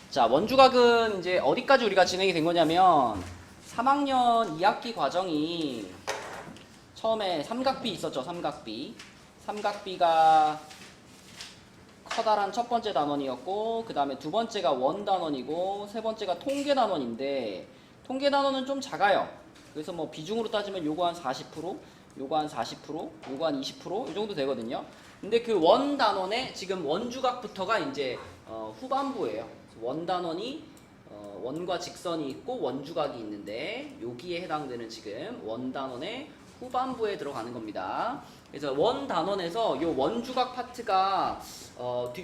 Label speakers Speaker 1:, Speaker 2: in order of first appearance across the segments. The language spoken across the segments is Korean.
Speaker 1: 자, 원주각은 이제 어디까지 우리가 진행이 된 거냐면 3학년 2학기 과정이 처음에 삼각비 있었죠. 삼각비가 커다란 첫 번째 단원이었고, 그 다음에 두 번째가 원 단원이고, 세 번째가 통계 단원인데, 통계 단원은 좀 작아요. 그래서 뭐 비중으로 따지면 요거 한 40%, 요거 한 40%, 요거 한 20%이 정도 되거든요. 근데 그 원 단원에 지금 원주각부터가 이제 후반부예요. 원 단원이 원과 직선이 있고 원주각이 있는데, 여기에 해당되는 지금 원 단원의 후반부에 들어가는 겁니다. 그래서 원 단원에서 요 원주각 파트가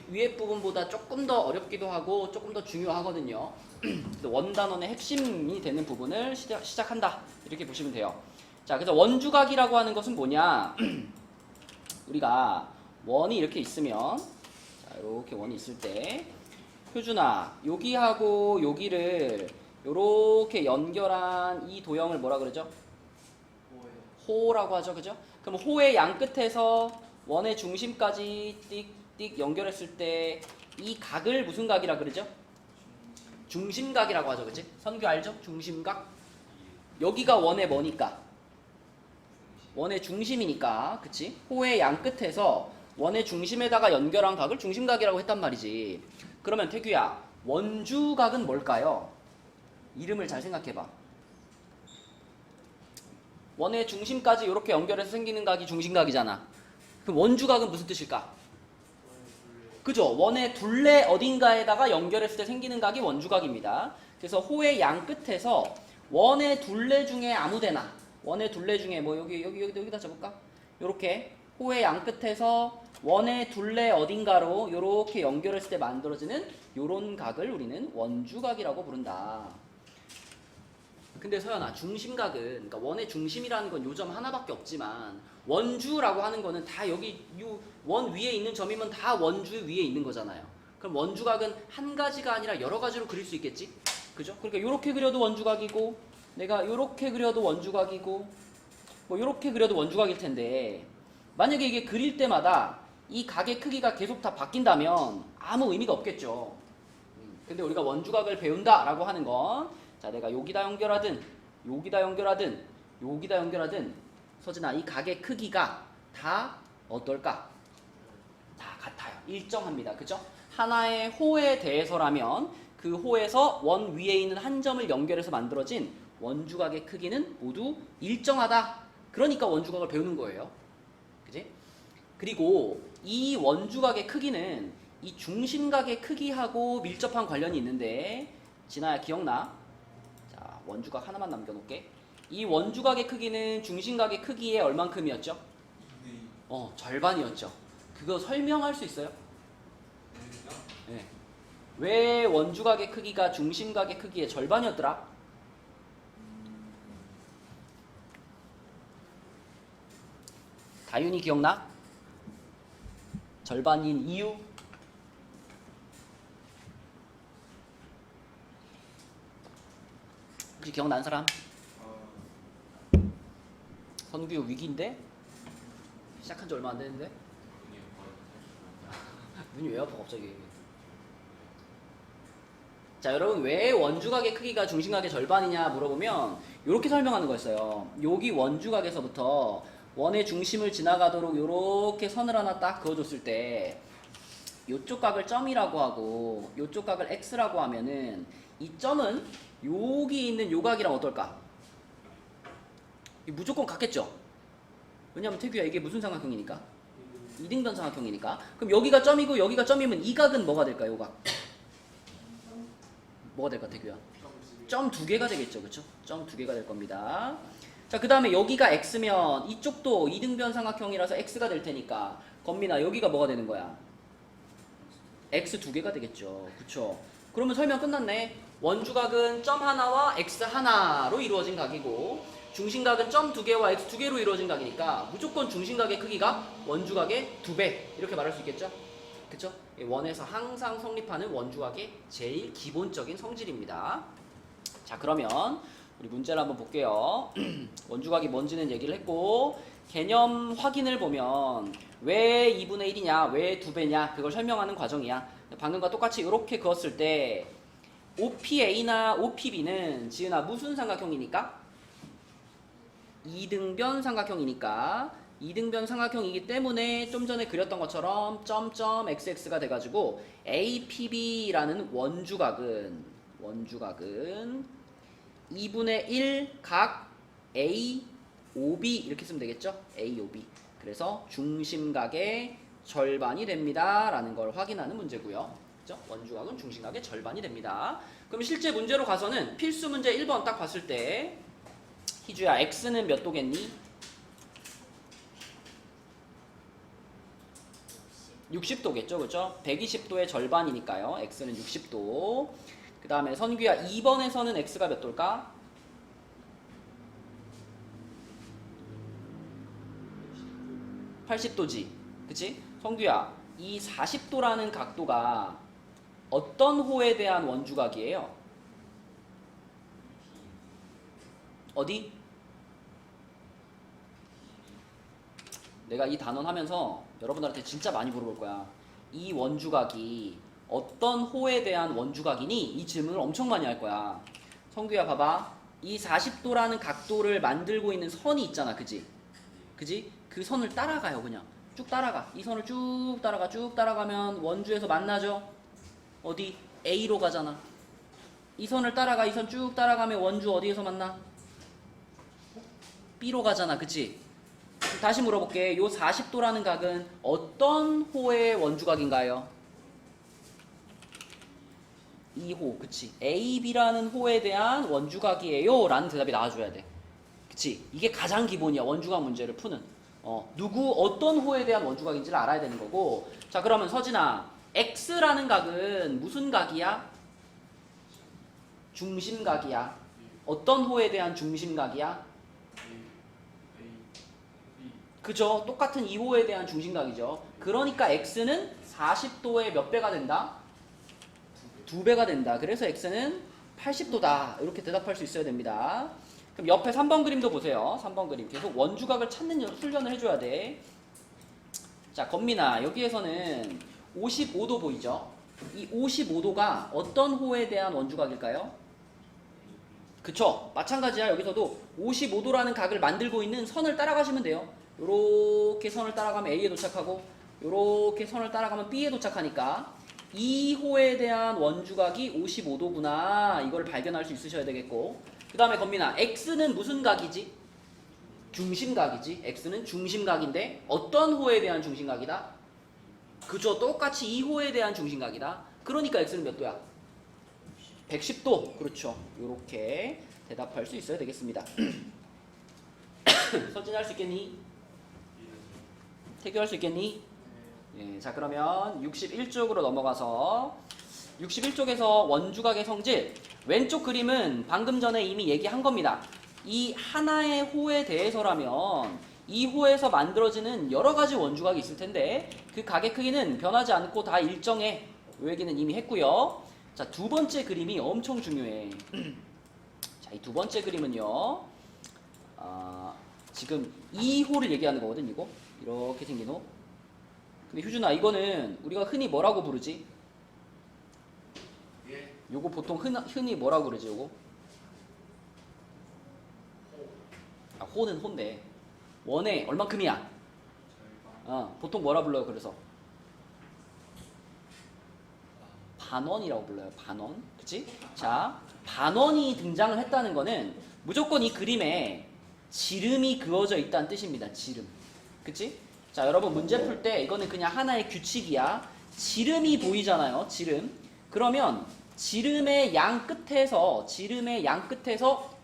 Speaker 1: 위에 부분보다 조금 더 어렵기도 하고 조금 더 중요하거든요. 그래서 원 단원의 핵심이 되는 부분을 시작한다, 이렇게 보시면 돼요. 자, 그래서 원주각이라고 하는 것은 뭐냐? 우리가 원이 이렇게 있으면, 자, 이렇게 원이 있을 때, 효준아, 여기하고 여기를 이렇게 연결한 이 도형을 뭐라 그러죠? 호라고 하죠, 그죠? 그럼 호의 양 끝에서 원의 중심까지 띡띡 연결했을 때 이 각을 무슨 각이라 그러죠? 중심각이라고 하죠, 그치? 선규 알죠? 중심각. 여기가 원의 뭐니까? 원의 중심이니까, 그치? 호의 양 끝에서 원의 중심에다가 연결한 각을 중심각이라고 했단 말이지. 그러면 태규야, 원주각은 뭘까요? 이름을 잘 생각해봐. 원의 중심까지 이렇게 연결해서 생기는 각이 중심각이잖아. 그럼 원주각은 무슨 뜻일까? 그죠? 원의 둘레 어딘가에다가 연결했을 때 생기는 각이 원주각입니다. 그래서 호의 양 끝에서 원의 둘레 중에 아무데나, 원의 둘레 중에 뭐 여기다 잡을까? 요렇게 호의 양 끝에서 원의 둘레 어딘가로 요렇게 연결했을 때 만들어지는 요런 각을 우리는 원주각이라고 부른다. 근데 서연아, 중심각은, 그러니까 원의 중심이라는 건 요 점 하나밖에 없지만 원주라고 하는 거는 다 여기 요 원 위에 있는 점이면 다 원주 위에 있는 거잖아요. 그럼 원주각은 한 가지가 아니라 여러 가지로 그릴 수 있겠지? 그죠? 그러니까 요렇게 그려도 원주각이고, 내가 요렇게 그려도 원주각이고, 뭐 요렇게 그려도 원주각일 텐데, 만약에 이게 그릴 때마다 이 각의 크기가 계속 다 바뀐다면 아무 의미가 없겠죠. 근데 우리가 원주각을 배운다라고 하는 건, 자, 내가 여기다 연결하든 여기다 연결하든 여기다 연결하든 서진아, 이 각의 크기가 다 어떨까? 다 같아요. 일정합니다. 그죠? 하나의 호에 대해서라면 그 호에서 원 위에 있는 한 점을 연결해서 만들어진 원주각의 크기는 모두 일정하다. 그러니까 원주각을 배우는 거예요. 그지? 그리고 이 원주각의 크기는 이 중심각의 크기하고 밀접한 관련이 있는데, 진아야 기억나? 자, 원주각 하나만 남겨놓을게. 이 원주각의 크기는 중심각의 크기의 얼만큼이었죠? 절반이었죠. 그거 설명할 수 있어요? 네. 왜 원주각의 크기가 중심각의 크기의 절반이었더라? 다윤이 기억나? 절반인 이유? 혹시 기억나는 사람? 선규 위기인데? 시작한 지 얼마 안 됐는데? 눈이 왜 아파 갑자기? 자, 여러분, 왜 원주각의 크기가 중심각의 절반이냐 물어보면 이렇게 설명하는 거였어요. 여기 원주각에서부터 원의 중심을 지나가도록 이렇게 선을 하나 딱 그어줬을 때 이쪽 각을 점이라고 하고 이쪽 각을 x라고 하면은 이 점은 여기 있는 요 각이랑 어떨까? 무조건 같겠죠? 왜냐면 태규야, 이게 무슨 삼각형이니까? 이등변 삼각형이니까. 그럼 여기가 점이고 여기가 점이면 이 각은 뭐가 될까요? 요 각. 뭐가 될까, 태규야? 점 두 개가 되겠죠, 그쵸? 점 두 개가 될 겁니다. 자, 그 다음에 여기가 x면 이쪽도 이등변 삼각형이라서 x가 될 테니까, 건민아, 여기가 뭐가 되는 거야? x 두 개가 되겠죠, 그쵸? 그러면 설명 끝났네. 원주각은 점 하나와 x 하나로 이루어진 각이고, 중심각은 점 두 개와 x 두 개로 이루어진 각이니까 무조건 중심각의 크기가 원주각의 2배, 이렇게 말할 수 있겠죠? 그쵸? 원에서 항상 성립하는 원주각의 제일 기본적인 성질입니다. 자, 그러면 우리 문제를 한번 볼게요. 원주각이 뭔지는 얘기를 했고, 개념 확인을 보면 왜 2분의 1이냐, 왜 2배냐, 그걸 설명하는 과정이야. 방금과 똑같이 이렇게 그었을 때 OPA나 OPB는 지은아 무슨 삼각형이니까? 이등변 삼각형이니까 이등변 삼각형이기 때문에 좀 전에 그렸던 것처럼 점점 xx가 돼가지고 APB라는 원주각은 2분의 1 각 AOB 이렇게 쓰면 되겠죠? AOB. 그래서 중심각의 절반이 됩니다 라는 걸 확인하는 문제고요. 그죠? 원주각은 중심각의 절반이 됩니다. 그럼 실제 문제로 가서는 필수 문제 1번 딱 봤을 때 희주야 x는 몇 도겠니? 60도겠죠, 그죠? 120도의 절반이니까요. x는 60도. 그 다음에 선규야 2번에서는 x가 몇 도일까? 80도지, 그치? 성규야, 이 40도라는 각도가 어떤 호에 대한 원주각이에요? 어디? 내가 이 단원 하면서 여러분들한테 진짜 많이 물어볼 거야. 이 원주각이 어떤 호에 대한 원주각이니? 이 질문을 엄청 많이 할 거야. 성규야 봐봐. 이 40도라는 각도를 만들고 있는 선이 있잖아. 그지? 그지? 그 선을 따라가요. 그냥 쭉 따라가. 이 선을 쭉 따라가. 쭉 따라가면 원주에서 만나죠? 어디? A로 가잖아. 이 선을 따라가. 이 선 쭉 따라가면 원주 어디에서 만나? B로 가잖아. 그치? 다시 물어볼게. 요 40도라는 각은 어떤 호의 원주각인가요? 2호. 그치? AB라는 호에 대한 원주각이에요 라는 대답이 나와줘야 돼. 그치? 이게 가장 기본이야. 원주각 문제를 푸는. 누구 어떤 호에 대한 원주각인지를 알아야 되는 거고. 자, 그러면 서진아, X라는 각은 무슨 각이야? 중심각이야. 어떤 호에 대한 중심각이야? 그죠? 똑같은 2호에 대한 중심각이죠. 그러니까 X는 40도의 몇 배가 된다? 2배가 된다. 그래서 X는 80도다. 이렇게 대답할 수 있어야 됩니다. 그럼 옆에 3번 그림도 보세요. 3번 그림. 계속 원주각을 찾는 훈련을 해줘야 돼. 자, 건민아. 여기에서는 55도 보이죠? 이 55도가 어떤 호에 대한 원주각일까요? 그쵸? 마찬가지야. 여기서도 55도라는 각을 만들고 있는 선을 따라가시면 돼요. 요렇게 선을 따라가면 A에 도착하고 요렇게 선을 따라가면 B에 도착하니까 이 호에 대한 원주각이 55도구나. 이걸 발견할 수 있으셔야 되겠고, 그 다음에 건민아, X는 무슨 각이지? 중심각이지. X는 중심각인데 어떤 호에 대한 중심각이다? 그죠? 똑같이 이 호에 대한 중심각이다. 그러니까 X는 몇 도야? 110도. 그렇죠. 요렇게 대답할 수 있어야 되겠습니다. 서진 할 수 있겠니? 태교 할 수 있겠니? 예, 자, 그러면 61쪽으로 넘어가서 61쪽에서 원주각의 성질, 왼쪽 그림은 방금 전에 이미 얘기한 겁니다. 이 하나의 호에 대해서라면 이 호에서 만들어지는 여러 가지 원주각이 있을 텐데 그 각의 크기는 변하지 않고 다 일정해. 이 얘기는 이미 했고요. 자, 두 번째 그림이 엄청 중요해. 자, 이 두 번째 그림은요. 지금 이 호를 얘기하는 거거든. 이거 이렇게 생긴 호. 근데 효준아, 이거는 우리가 흔히 뭐라고 부르지? 요거 보통 흔히 뭐라고 그러지? 요거? 호는 호인데 원에 얼만큼이야? 보통 뭐라 불러요? 그래서 반원이라고 불러요. 반원. 그치? 자, 반원이 등장을 했다는 거는 무조건 이 그림에 지름이 그어져 있다는 뜻입니다. 지름. 그치? 자, 여러분 문제 풀 때 이거는 그냥 하나의 규칙이야. 지름이 보이잖아요. 지름. 그러면 지름의 양 끝에서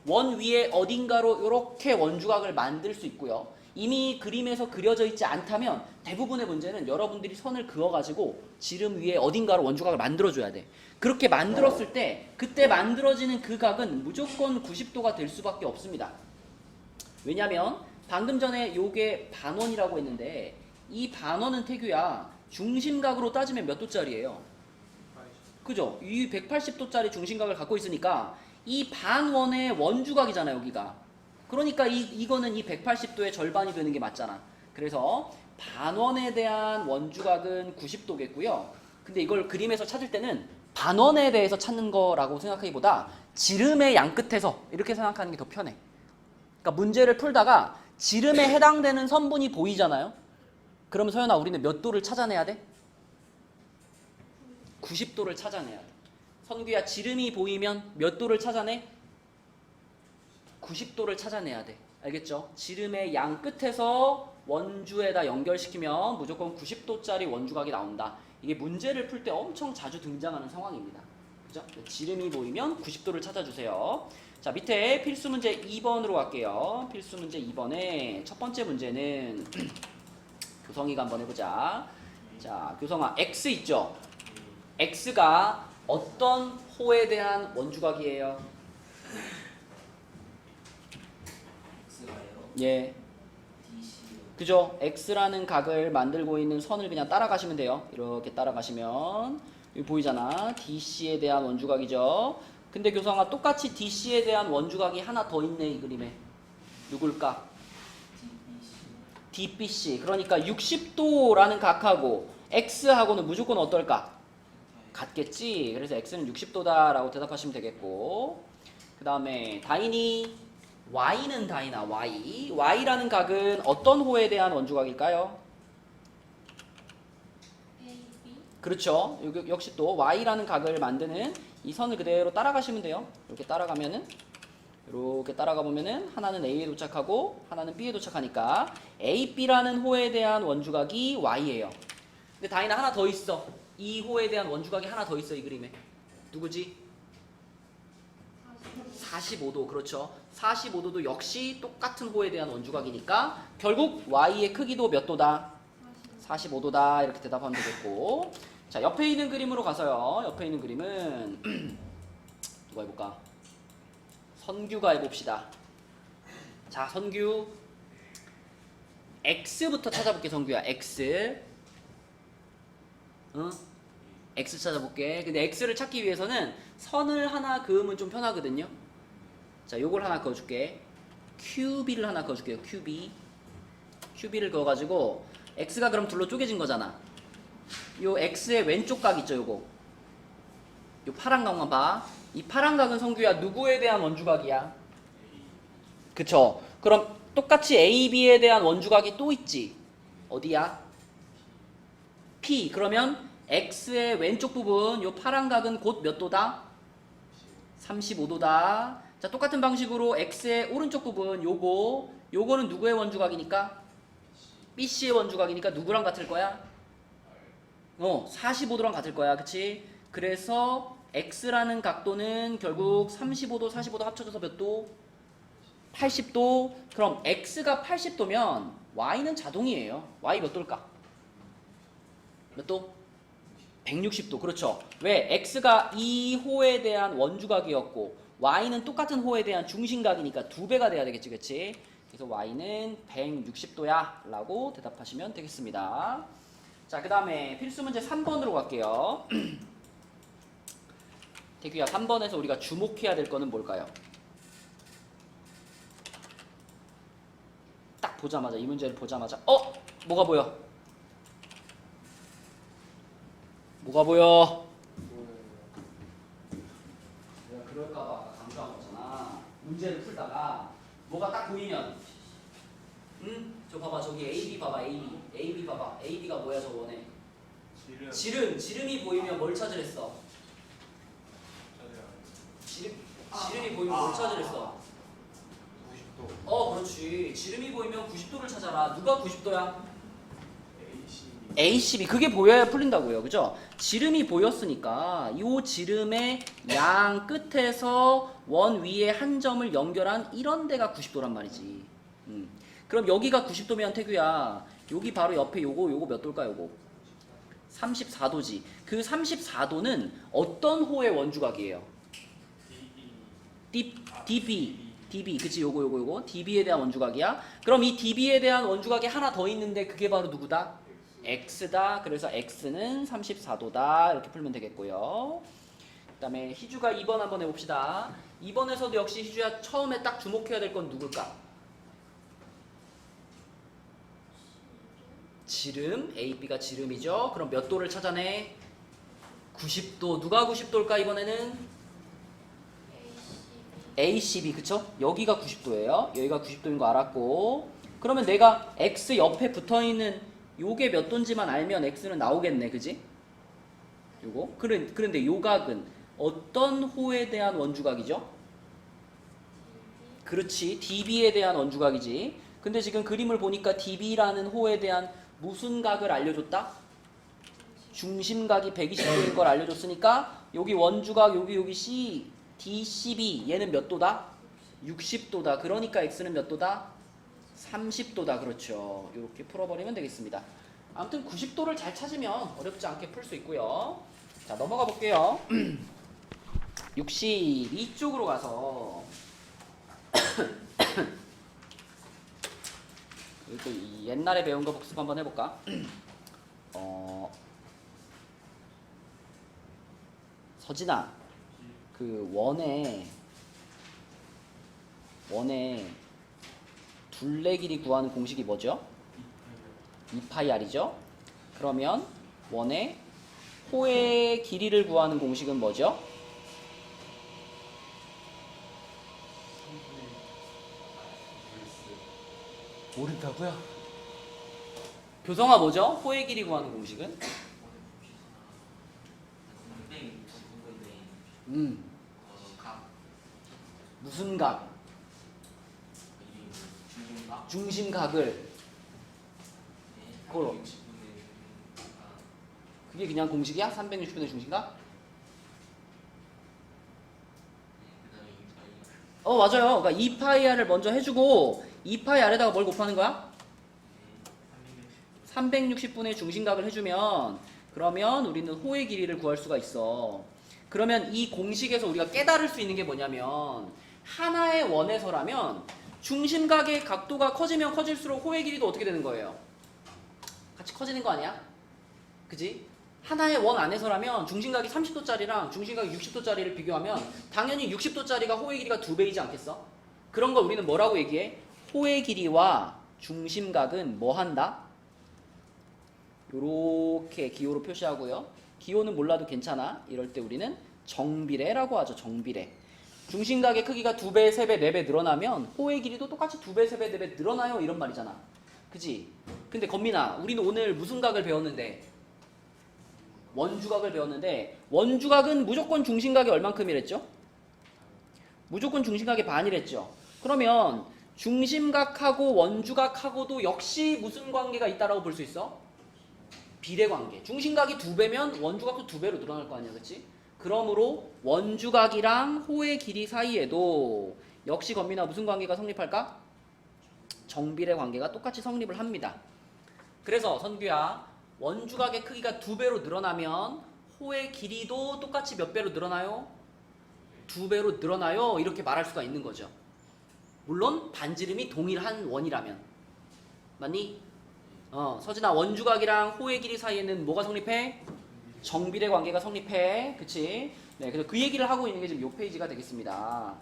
Speaker 1: 원 위에 어딘가로 이렇게 원주각을 만들 수 있고요. 이미 그림에서 그려져 있지 않다면 대부분의 문제는 여러분들이 선을 그어가지고 지름 위에 어딘가로 원주각을 만들어줘야 돼. 그렇게 만들었을 때 그때 만들어지는 그 각은 무조건 90도가 될 수밖에 없습니다. 왜냐면 방금 전에 요게 반원이라고 했는데 이 반원은 태규야 중심각으로 따지면 몇 도짜리예요? 그죠? 이 180도짜리 중심각을 갖고 있으니까 이 반원의 원주각이잖아 여기가. 그러니까 이거는 이 180도의 절반이 되는 게 맞잖아. 그래서 반원에 대한 원주각은 90도겠고요. 근데 이걸 그림에서 찾을 때는 반원에 대해서 찾는 거라고 생각하기보다 지름의 양 끝에서 이렇게 생각하는 게 더 편해. 그러니까 문제를 풀다가 지름에 해당되는 선분이 보이잖아요. 그러면 서연아, 우리는 몇 도를 찾아내야 돼? 90도를 찾아내야 돼. 선규야, 지름이 보이면 몇 도를 찾아내? 90도를 찾아내야 돼. 알겠죠? 지름의 양 끝에서 원주에다 연결시키면 무조건 90도짜리 원주각이 나온다. 이게 문제를 풀 때 엄청 자주 등장하는 상황입니다. 그죠? 지름이 보이면 90도를 찾아주세요. 자, 밑에 필수 문제 2번으로 갈게요. 필수 문제 2번에 첫 번째 문제는 교성이가 한번 해보자. 자, 교성아, X 있죠? X가 어떤 호에 대한 원주각이에요? 예. 그죠? X라는 각을 만들고 있는 선을 그냥 따라가시면 돼요. 이렇게 따라가시면 여기 보이잖아. DC에 대한 원주각이죠. 근데 교성아, 똑같이 DC에 대한 원주각이 하나 더 있네, 이 그림에. 누굴까? DBC. 그러니까 60도라는 각하고 X하고는 무조건 어떨까? 같겠지. 그래서 X는 60도다 라고 대답하시면 되겠고, 그 다음에 다인이 Y는 다인아, Y라는 각은 어떤 호에 대한 원주각일까요? 그렇죠. 역시 또 Y라는 각을 만드는 이 선을 그대로 따라가시면 돼요. 이렇게 따라가면은, 이렇게 따라가 보면은 하나는 A에 도착하고 하나는 B에 도착하니까 AB라는 호에 대한 원주각이 Y예요. 근데 다인아, 하나 더 있어. 이 호에 대한 원주각이 하나 더 있어, 이 그림에. 누구지? 45도. 그렇죠. 45도도 역시 똑같은 호에 대한 원주각이니까 결국 Y의 크기도 몇 도다? 45도다. 이렇게 대답하면 되겠고, 자, 옆에 있는 그림으로 가서요. 옆에 있는 그림은 누가 해볼까? 선규가 해봅시다. 자, 선규 X부터 찾아볼게. 선규야, X. X 찾아볼게. 근데 X를 찾기 위해서는 선을 하나 그으면 좀 편하거든요. 자, 요걸 하나 그어줄게. QB를 하나 그어줄게요. QB를 그어가지고 X가 그럼 둘로 쪼개진 거잖아. 요 X의 왼쪽 각 있죠, 요거. 요 파란 각만 봐. 이 파란 각은 성규야, 누구에 대한 원주각이야? 그쵸? 그럼 똑같이 AB에 대한 원주각이 또 있지. 어디야? P. 그러면 X의 왼쪽 부분, 요 파란 각은 곧 몇 도다? 35도다. 자, 똑같은 방식으로 X의 오른쪽 부분, 요거는 누구의 원주각이니까? BC의 원주각이니까 누구랑 같을 거야? 45도랑 같을 거야. 그치? 그래서 X라는 각도는 결국 35도, 45도 합쳐져서 몇 도? 80도. 그럼 X가 80도면 Y는 자동이에요. Y 몇 도일까? 몇 도? 160도. 그렇죠. 왜? X가 이 호에 대한 원주각이었고 Y는 똑같은 호에 대한 중심각이니까 2배가 돼야 되겠지. 그치? 그래서 Y는 160도야 라고 대답하시면 되겠습니다. 자, 그 다음에 필수 문제 3번으로 갈게요. 태규야, 3번에서 우리가 주목해야 될 거는 뭘까요? 딱 보자마자, 이 문제를 보자마자 뭐가 보여? 뭐가 보여? 내가 그럴까봐 아까 강조한 거잖아. 문제를 풀다가 뭐가 딱 보이면, 저 봐봐, 저기 AB 봐봐, AB 봐봐. AB가 뭐야, 저번에? 지름이 보이면 뭘 찾으랬어? 지름이 보이면 뭘 찾으랬어? 90도. 그렇지. 지름이 보이면 90도를 찾아라. 누가 90도야? ACB. 그게 보여야 풀린다고요. 그죠? 지름이 보였으니까 이 지름의 양 끝에서 원 위에 한 점을 연결한 이런 데가 90도란 말이지. 그럼 여기가 90도면 태규야, 여기 바로 옆에 요거 몇 도일까? 요거 34도지. 그 34도는 어떤 호의 원주각이에요? DB. 그치? 요거 DB에 대한 원주각이야. 그럼 이 DB에 대한 원주각이 하나 더 있는데 그게 바로 누구다? X다. 그래서 X는 34도다. 이렇게 풀면 되겠고요. 그 다음에 희주가 2번 한번 해봅시다. 2번에서도 역시 희주야, 처음에 딱 주목해야 될 건 누굴까? 지름. AB가 지름이죠. 그럼 몇 도를 찾아내? 90도. 누가 90도일까 이번에는? ACB 그쵸? 여기가 90도예요. 여기가 90도인 거 알았고, 그러면 내가 X 옆에 붙어있는 요게 몇 도인지만 알면 X는 나오겠네. 그지? 요거. 그런데 요 각은 어떤 호에 대한 원주각이죠? 그렇지. DB에 대한 원주각이지. 근데 지금 그림을 보니까 DB라는 호에 대한 무슨 각을 알려줬다? 중심각이 120도인 걸 알려줬으니까 여기 원주각 여기 C, DCB 얘는 몇 도다? 60도다. 그러니까 X는 몇 도다? 30도다. 그렇죠. 이렇게 풀어버리면 되겠습니다. 아무튼 90도를 잘 찾으면 어렵지 않게 풀 수 있고요. 자, 넘어가 볼게요. 62쪽으로 가서 또 옛날에 배운 거 복습 한번 해볼까? 서진아, 그 원의 둘레 길이 구하는 공식이 뭐죠? 2파이R이죠? 그러면 원의 호의 길이를 구하는 공식은 뭐죠? 모른다고요? 교성아 뭐죠? 호의 길이 구하는 공식은? 무슨 각? 중심각을. 그거 그게 그냥 공식이야? 360분의 중심각? 맞아요. 그러니까 2파이R을 먼저 해주고 2파이R에다가 뭘 곱하는 거야? 360분의 중심각을 해주면, 그러면 우리는 호의 길이를 구할 수가 있어. 그러면 이 공식에서 우리가 깨달을 수 있는 게 뭐냐면, 하나의 원에서라면 중심각의 각도가 커지면 커질수록 호의 길이도 어떻게 되는 거예요? 같이 커지는 거 아니야? 그지? 하나의 원 안에서라면 중심각이 30도짜리랑 중심각이 60도짜리를 비교하면 당연히 60도짜리가 호의 길이가 2배이지 않겠어? 그런 걸 우리는 뭐라고 얘기해? 호의 길이와 중심각은 뭐 한다? 요렇게 기호로 표시하고요. 기호는 몰라도 괜찮아. 이럴 때 우리는 정비례라고 하죠. 정비례. 중심각의 크기가 2배, 3배, 4배 늘어나면 호의 길이도 똑같이 2배, 3배, 4배 늘어나요. 이런 말이잖아. 그치? 근데 건민아, 우리는 오늘 무슨 각을 배웠는데? 원주각을 배웠는데, 원주각은 무조건 중심각이 얼만큼이랬죠? 무조건 중심각의 반이랬죠. 그러면 중심각하고 원주각하고도 역시 무슨 관계가 있다라고 볼 수 있어? 비례관계. 중심각이 2배면 원주각도 2배로 늘어날 거 아니야, 그치? 그러므로 원주각이랑 호의 길이 사이에도 역시 건민아 무슨 관계가 성립할까? 정비례 관계가 똑같이 성립을 합니다. 그래서 선규야, 원주각의 크기가 2배로 늘어나면 호의 길이도 똑같이 몇 배로 늘어나요? 2배로 늘어나요. 이렇게 말할 수가 있는 거죠. 물론 반지름이 동일한 원이라면. 맞니? 서진아, 원주각이랑 호의 길이 사이에는 뭐가 성립해? 정비례 관계가 성립해. 그치? 네, 그래서 그 얘기를 하고 있는 게 지금 요 페이지가 되겠습니다.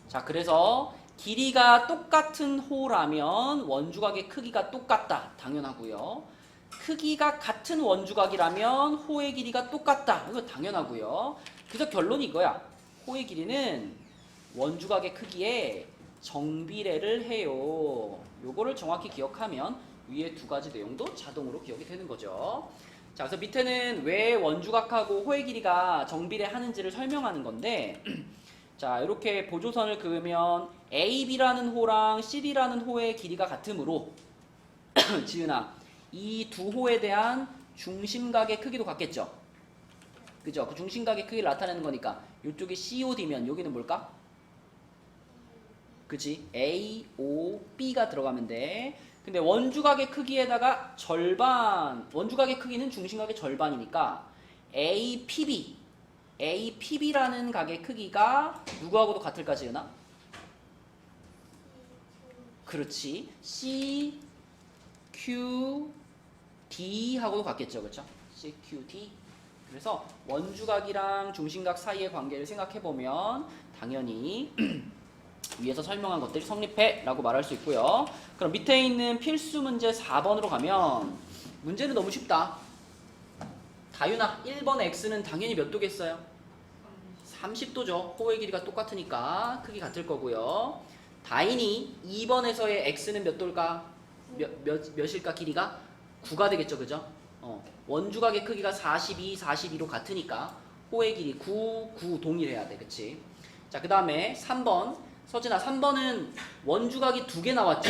Speaker 1: 자, 그래서 길이가 똑같은 호라면 원주각의 크기가 똑같다. 당연하고요. 크기가 같은 원주각이라면 호의 길이가 똑같다. 이거 당연하고요. 그래서 결론이 이거야. 호의 길이는 원주각의 크기에 정비례를 해요. 요거를 정확히 기억하면 위에 두 가지 내용도 자동으로 기억이 되는 거죠. 자, 그래서 밑에는 왜 원주각하고 호의 길이가 정비례 하는지를 설명하는 건데, 자, 이렇게 보조선을 그으면 AB라는 호랑 CD라는 호의 길이가 같으므로 지은아, 이 두 호에 대한 중심각의 크기도 같겠죠? 그죠? 그 중심각의 크기를 나타내는 거니까 이쪽이 COD면 여기는 뭘까? 그치? AOB가 들어가면 돼. 근데 원주각의 크기에다가 절반, 원주각의 크기는 중심각의 절반이니까 APB라는 각의 크기가 누구하고도 같을까, 지은아? 그렇지. CQD하고도 같겠죠, 그렇죠? CQD. 그래서 원주각이랑 중심각 사이의 관계를 생각해보면 당연히 위에서 설명한 것들이 성립해 라고 말할 수 있고요. 그럼 밑에 있는 필수 문제 4번으로 가면 문제는 너무 쉽다. 다윤아 1번의 x는 당연히 몇 도겠어요? 30도죠. 호의 길이가 똑같으니까 크기 같을 거고요. 다인이 2번에서의 x는 몇 도일까? 몇일까 길이가? 9가 되겠죠. 그죠? 원주각의 크기가 42, 42로 같으니까 호의 길이 9, 9 동일해야 돼. 그치? 자, 그 다음에 3번. 서진아 3번은 원주각이 두 개 나왔죠?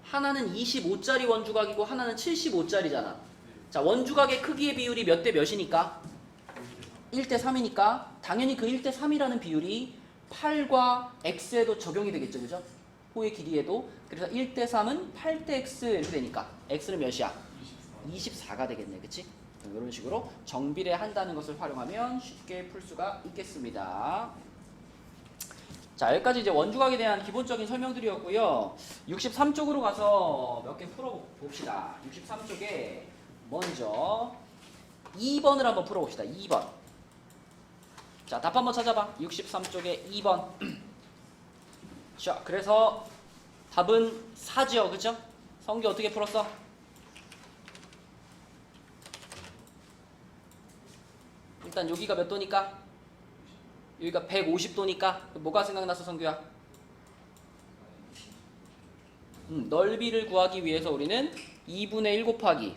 Speaker 1: 하나는 25짜리 원주각이고 하나는 75짜리잖아. 자, 원주각의 크기의 비율이 몇 대 몇이니까? 1대 3이니까 당연히 그 1대 3이라는 비율이 8과 x에도 적용이 되겠죠. 그죠? 호의 길이에도. 그래서 1대 3은 8대 x 이렇게 되니까 x는 몇이야? 24가 되겠네. 그치? 이런 식으로 정비례한다는 것을 활용하면 쉽게 풀 수가 있겠습니다. 자, 여기까지 이제 원주각에 대한 기본적인 설명들이었고요. 63쪽으로 가서 몇 개 풀어봅시다. 63쪽에 먼저 2번을 한번 풀어봅시다. 2번. 자, 답 한번 찾아봐. 63쪽에 2번. 자, 그래서 답은 4죠. 그죠? 성기 어떻게 풀었어? 일단 여기가 몇 도니까? 여기가 150도니까 뭐가 생각났어, 성규야? 넓이를 구하기 위해서 우리는 2분의 1 곱하기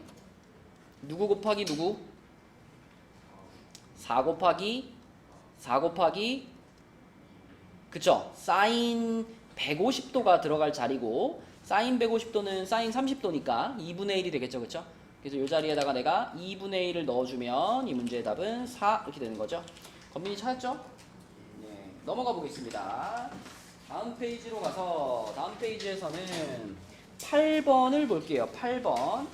Speaker 1: 누구 곱하기 누구? 4 곱하기 4 곱하기 그쵸? 사인 150도가 들어갈 자리고 사인 150도는 사인 30도니까 2분의 1이 되겠죠. 그쵸? 그래서 이 자리에다가 내가 2분의 1을 넣어주면 이 문제의 답은 4 이렇게 되는 거죠. 건민이 찾았죠? 네, 넘어가 보겠습니다. 다음 페이지로 가서 다음 페이지에서는 8번을 볼게요. 8번.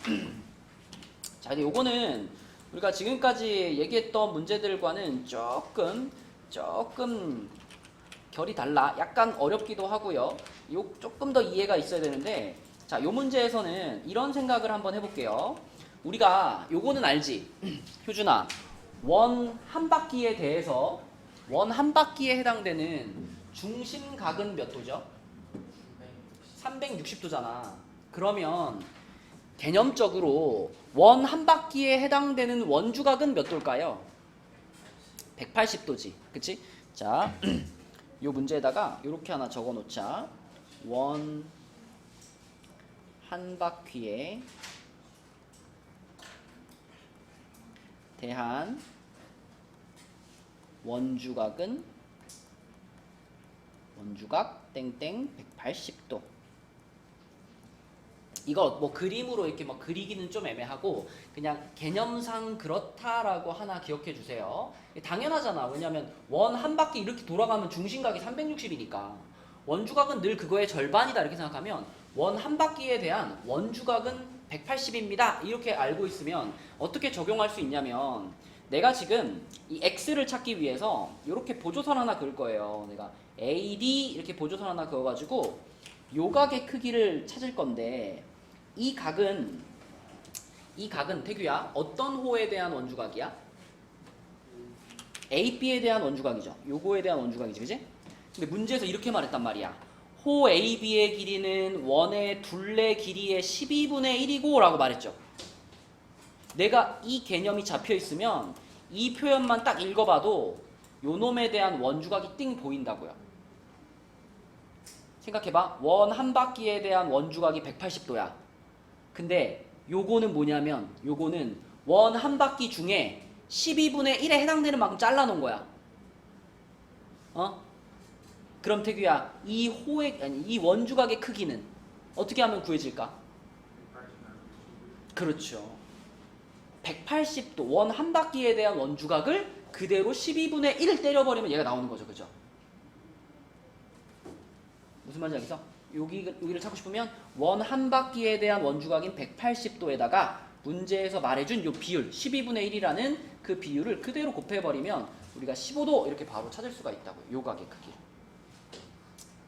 Speaker 1: 자, 근데 요거는 우리가 지금까지 얘기했던 문제들과는 조금 결이 달라. 약간 어렵기도 하고요. 요 조금 더 이해가 있어야 되는데, 자, 요 문제에서는 이런 생각을 한번 해볼게요. 우리가 요거는 알지? 효준아, 원 한 바퀴에 대해서 원 한 바퀴에 해당되는 중심각은 몇 도죠? 360도잖아. 그러면 개념적으로 원 한 바퀴에 해당되는 원주각은 몇 도일까요? 180도지. 그치? 자, 요 문제에다가 이렇게 하나 적어 놓자. 원 한 바퀴에 대한 원주각은 원주각 땡땡 180도. 이거 뭐 그림으로 이렇게 뭐 그리기는 좀 애매하고 그냥 개념상 그렇다라고 하나 기억해 주세요. 당연하잖아. 왜냐면 원 한 바퀴 이렇게 돌아가면 중심각이 360이니까 원주각은 늘 그거의 절반이다 이렇게 생각하면 원 한 바퀴에 대한 원주각은 180입니다. 이렇게 알고 있으면 어떻게 적용할 수 있냐면 내가 지금 이 x를 찾기 위해서 이렇게 보조선 하나 그을 거예요. 내가 AD 이렇게 보조선 하나 그어가지고 요 각의 크기를 찾을 건데 이 각은 태규야 어떤 호에 대한 원주각이야? AB에 대한 원주각이죠. 요거에 대한 원주각이지, 그지? 근데 문제에서 이렇게 말했단 말이야. 호 AB의 길이는 원의 둘레 길이의 12분의 1이고 라고 말했죠. 내가 이 개념이 잡혀 있으면 이 표현만 딱 읽어봐도 요 놈에 대한 원주각이 띵 보인다고요. 생각해봐. 원 한 바퀴에 대한 원주각이 180도야. 근데 요거는 뭐냐면 요거는 원 한 바퀴 중에 12분의 1에 해당되는 만큼 잘라놓은 거야. 그럼 태규야, 이 원주각의 크기는 어떻게 하면 구해질까? 그렇죠. 180도 원 한 바퀴에 대한 원주각을 그대로 12분의 1을 때려버리면 얘가 나오는 거죠. 그죠? 무슨 말인지 알겠어? 여기를 찾고 싶으면 원 한 바퀴에 대한 원주각인 180도에다가 문제에서 말해준 요 비율 12분의 1이라는 그 비율을 그대로 곱해버리면 우리가 15도 이렇게 바로 찾을 수가 있다고요. 요 각의 크기.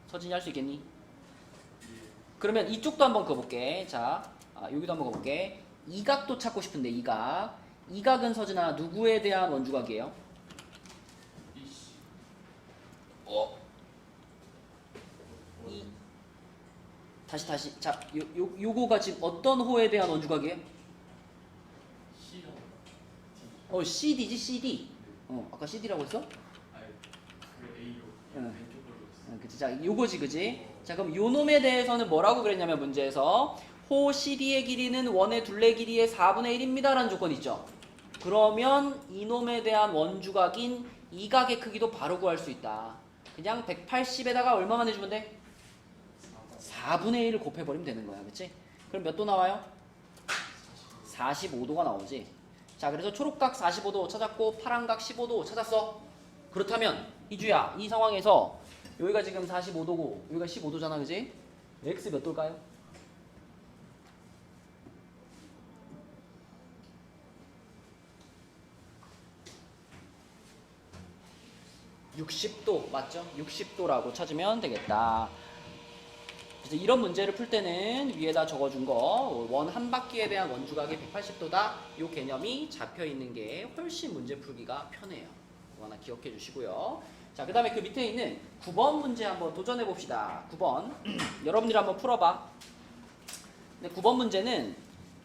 Speaker 1: 서진이 할 수 있겠니? 그러면 이쪽도 한번 그어볼게. 자, 여기도 한번 그어볼게. 이 각도 찾고 싶은데 이 각은 서진아 누구에 대한 원주각이에요? 다시. 자, 요거가 지금 어떤 호에 대한 원주각이에요? CD지 CD. 아까 CD라고 했어?
Speaker 2: 아니 그 A로
Speaker 1: 응.
Speaker 2: 왼쪽으로 있어.
Speaker 1: 그치. 자, 요거지, 그지? 자, 그럼 요 놈에 대해서는 뭐라고 그랬냐면 문제에서 호 CD의 길이는 원의 둘레 길이의 4분의 1입니다. 라는 조건이 있죠. 그러면 이놈에 대한 원주각인 이 각의 크기도 바로 구할 수 있다. 그냥 180에다가 얼마만 해주면 돼? 4분의 1을 곱해버리면 되는 거야. 그치? 그럼 몇 도 나와요? 45도가 나오지. 자, 그래서 초록각 45도 찾았고 파란각 15도 찾았어. 그렇다면 이주야, 이 상황에서 여기가 지금 45도고 여기가 15도잖아. 그지? X 몇 도일까요? 60도 맞죠? 60도라고 찾으면 되겠다. 그래서 이런 문제를 풀 때는 위에다 적어준 거 원 한 바퀴에 대한 원주각이 180도다 이 개념이 잡혀 있는 게 훨씬 문제 풀기가 편해요. 이거 하나 기억해 주시고요. 자, 그 다음에 그 밑에 있는 9번 문제 한번 도전해 봅시다. 9번 여러분들이 한번 풀어봐. 근데 9번 문제는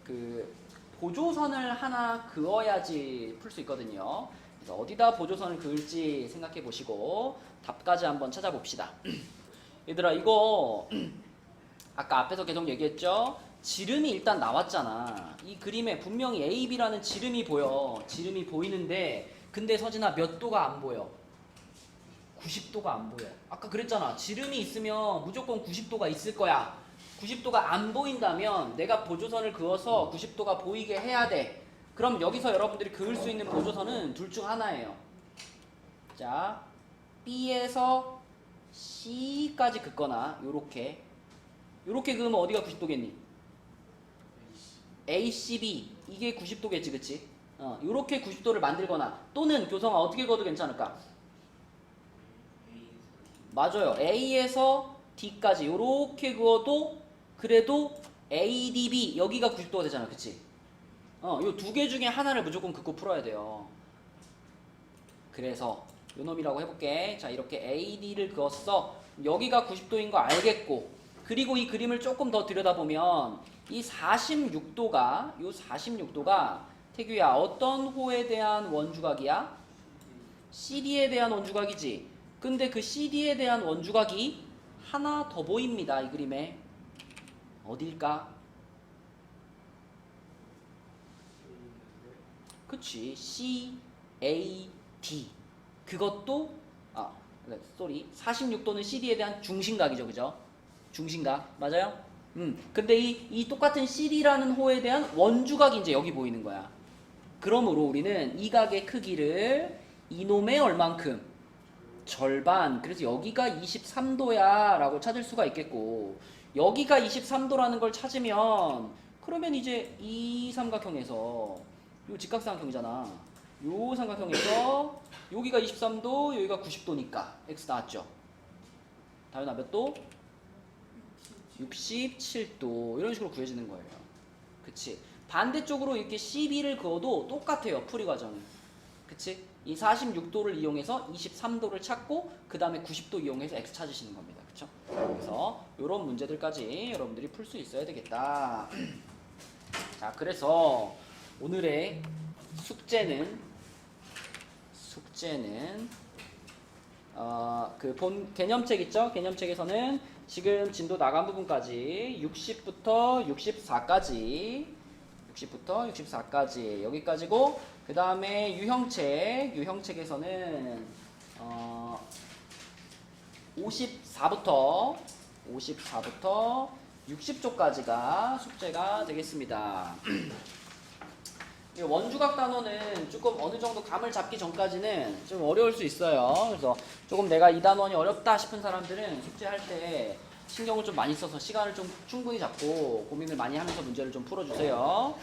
Speaker 1: 그 보조선을 하나 그어야지 풀 수 있거든요. 그래서 어디다 보조선을 그을지 생각해 보시고 답까지 한번 찾아봅시다. 얘들아, 이거 아까 앞에서 계속 얘기했죠? 지름이 일단 나왔잖아. 이 그림에 분명히 A, B라는 지름이 보여. 지름이 보이는데 근데 서진아 몇 도가 안 보여? 90도가 안 보여. 아까 그랬잖아. 지름이 있으면 무조건 90도가 있을 거야. 90도가 안 보인다면 내가 보조선을 그어서 90도가 보이게 해야 돼. 그럼 여기서 여러분들이 그을 수 있는 보조선은 둘 중 하나예요. 자, B에서 C까지 긋거나 요렇게 그으면 어디가 90도겠니? ACB 이게 90도겠지, 그치? 요렇게 90도를 만들거나 또는 교성아 어떻게 그어도 괜찮을까? 맞아요. A에서 D까지 요렇게 그어도 그래도 ADB 여기가 90도가 되잖아, 그치? 요 두 개 중에 하나를 무조건 긋고 풀어야 돼요. 그래서 요 놈이라고 해볼게. 자, 이렇게 AD를 그었어. 여기가 90도인 거 알겠고, 그리고 이 그림을 조금 더 들여다보면 이 46도가 태규야 어떤 호에 대한 원주각이야? CD에 대한 원주각이지. 근데 그 CD에 대한 원주각이 하나 더 보입니다. 이 그림에 어딜까? 그치, C, A, D. 그것도 46도는 CD에 대한 중심각이죠, 그죠? 중심각 맞아요? 근데 이 똑같은 CD라는 호에 대한 원주각이 이제 여기 보이는 거야. 그러므로 우리는 이 각의 크기를 이놈의 얼만큼? 절반. 그래서 여기가 23도야 라고 찾을 수가 있겠고, 여기가 23도라는 걸 찾으면 그러면 이제 이 삼각형에서 요 직각삼각형이잖아. 요 삼각형에서 여기가 23도, 여기가 90도니까 X 나왔죠. 다현아 몇 도? 67도. 이런 식으로 구해지는 거예요. 그치? 반대쪽으로 이렇게 CB를 그어도 똑같아요. 풀이 과정이. 그치? 이 46도를 이용해서 23도를 찾고 그 다음에 90도 이용해서 X 찾으시는 겁니다. 그쵸? 그래서 이런 문제들까지 여러분들이 풀 수 있어야 되겠다. 자, 그래서 오늘의 숙제는 그 본 개념책 있죠? 개념책에서는 지금 진도 나간 부분까지 60부터 64까지 여기까지고, 그 다음에 유형책에서는 54부터 60쪽까지가 숙제가 되겠습니다. 원주각 단원은 조금 어느 정도 감을 잡기 전까지는 좀 어려울 수 있어요. 그래서 조금 내가 이 단원이 어렵다 싶은 사람들은 숙제할 때 신경을 좀 많이 써서 시간을 좀 충분히 잡고 고민을 많이 하면서 문제를 좀 풀어주세요.